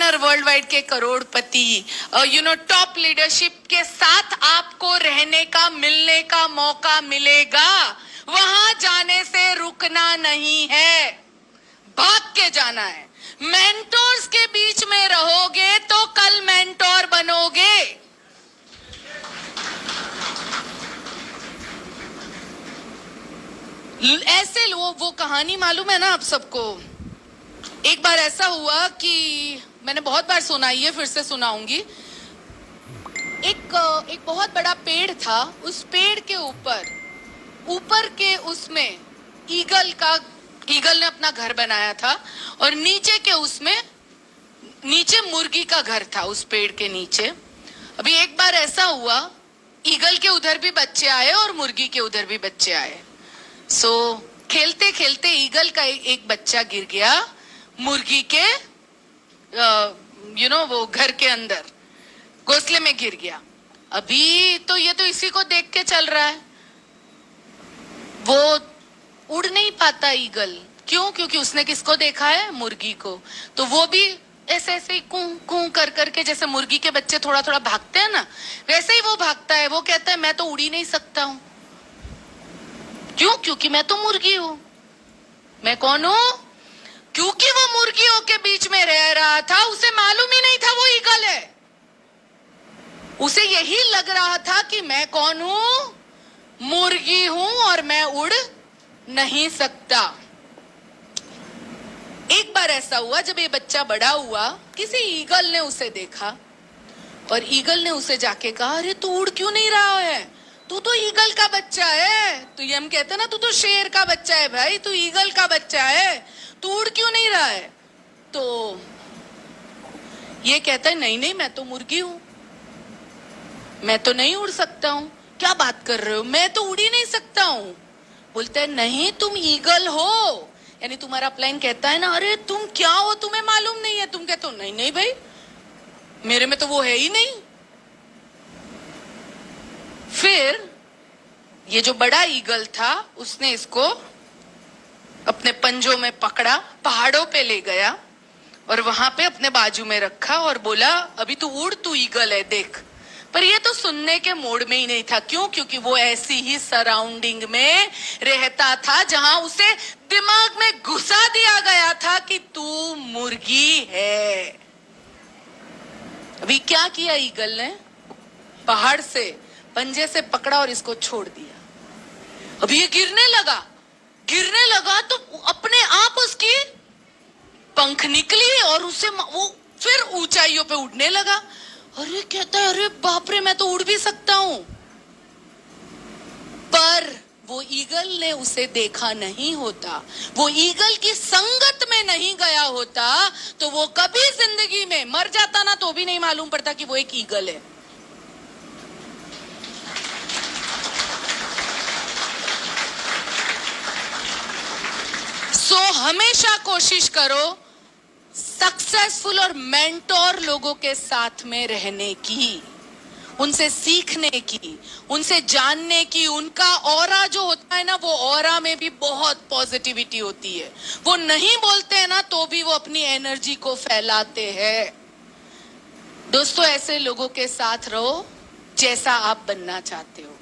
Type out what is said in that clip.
Billionaire world wide के करोड़पति, top leadership के साथ आपको रहने का, मिलने का मौका मिलेगा। वहां जाने से रुकना नहीं है, भाग के जाना है। मेंटोर्स के बीच में रहोगे तो कल मेंटोर बनोगे। ऐसे वो कहानी मालूम है ना आप सबको? एक बार ऐसा हुआ कि मैंने बहुत बार सुनाई है, फिर से सुनाऊंगी। एक बहुत बड़ा पेड़ था। उस पेड़ के ऊपर के उसमें ईगल ने अपना घर बनाया था, और नीचे मुर्गी का घर था उस पेड़ के नीचे। अभी एक बार ऐसा हुआ, ईगल के उधर भी बच्चे आए और मुर्गी के उधर भी बच्चे आए। खेलते खेलते ईगल का एक बच्चा गिर गया मुर्गी के वो घर के अंदर घोंसले में गिर गया। अभी तो ये तो इसी को देख के चल रहा है, वो उड़ नहीं पाता ईगल। क्यों? क्योंकि उसने किसको देखा है? मुर्गी को। तो वो भी ऐसे ऐसे ही कूं कूं कर करके, जैसे मुर्गी के बच्चे थोड़ा थोड़ा भागते हैं ना, वैसे ही वो भागता है। वो कहता है मैं तो उड़ ही नहीं सकता हूं। क्यों? क्योंकि मैं तो मुर्गी हूं। मैं कौन हूं? क्योंकि वो मुर्गियों के बीच में रह रहा था, उसे मालूम ही नहीं था वो ईगल है। उसे यही लग रहा था कि मैं कौन हूं? मुर्गी हूं और मैं उड़ नहीं सकता। एक बार ऐसा हुआ, जब ये बच्चा बड़ा हुआ, किसी ईगल ने उसे देखा और ईगल ने उसे जाके कहा, अरे तू उड़ क्यों नहीं रहा है? तू तो ईगल का बच्चा है। तो ये हम कहते हैं ना, तू तो शेर का बच्चा है भाई, तू ईगल का बच्चा है, तू उड़ क्यों नहीं रहा है? तो ये कहता है, नहीं नहीं, मैं तो मुर्गी हूं, मैं तो नहीं उड़ सकता हूं। क्या बात कर रहे हो? मैं तो उड़ ही नहीं सकता हूं। बोलते हैं, नहीं तुम ईगल हो। यानी तुम्हारा अपलाइन कहता है ना, अरे तुम क्या हो, तुम्हें मालूम नहीं है। तुम कहते हो, नहीं नहीं भाई, मेरे में तो वो है ही नहीं। फिर ये जो बड़ा ईगल था, उसने इसको अपने पंजों में पकड़ा, पहाड़ों पे ले गया और वहां पे अपने बाजू में रखा और बोला, अभी तू उड़, तू ईगल है, देख। पर ये तो सुनने के मोड में ही नहीं था। क्यों? क्योंकि वो ऐसी ही सराउंडिंग में रहता था जहां उसे दिमाग में घुसा दिया गया था कि तू मुर्गी है। अभी क्या किया ईगल ने? पहाड़ से पंजे से पकड़ा और इसको छोड़ दिया। अभी ये गिरने लगा तो अपने आप उसकी पंख निकली और उसे वो फिर ऊंचाइयों पे उड़ने लगा। अरे कहता है, अरे बाप रे, मैं तो उड़ भी सकता हूं। पर वो ईगल ने उसे देखा नहीं होता, वो ईगल की संगत में नहीं गया होता, तो वो कभी जिंदगी में मर जाता ना, तो भी नहीं मालूम पड़ता कि वो एक ईगल है। हमेशा कोशिश करो सक्सेसफुल और मेंटोर लोगों के साथ में रहने की, उनसे सीखने की, उनसे जानने की। उनका ऑरा जो होता है ना, वो ऑरा में भी बहुत पॉजिटिविटी होती है। वो नहीं बोलते हैं ना, तो भी वो अपनी एनर्जी को फैलाते हैं। दोस्तों, ऐसे लोगों के साथ रहो जैसा आप बनना चाहते हो।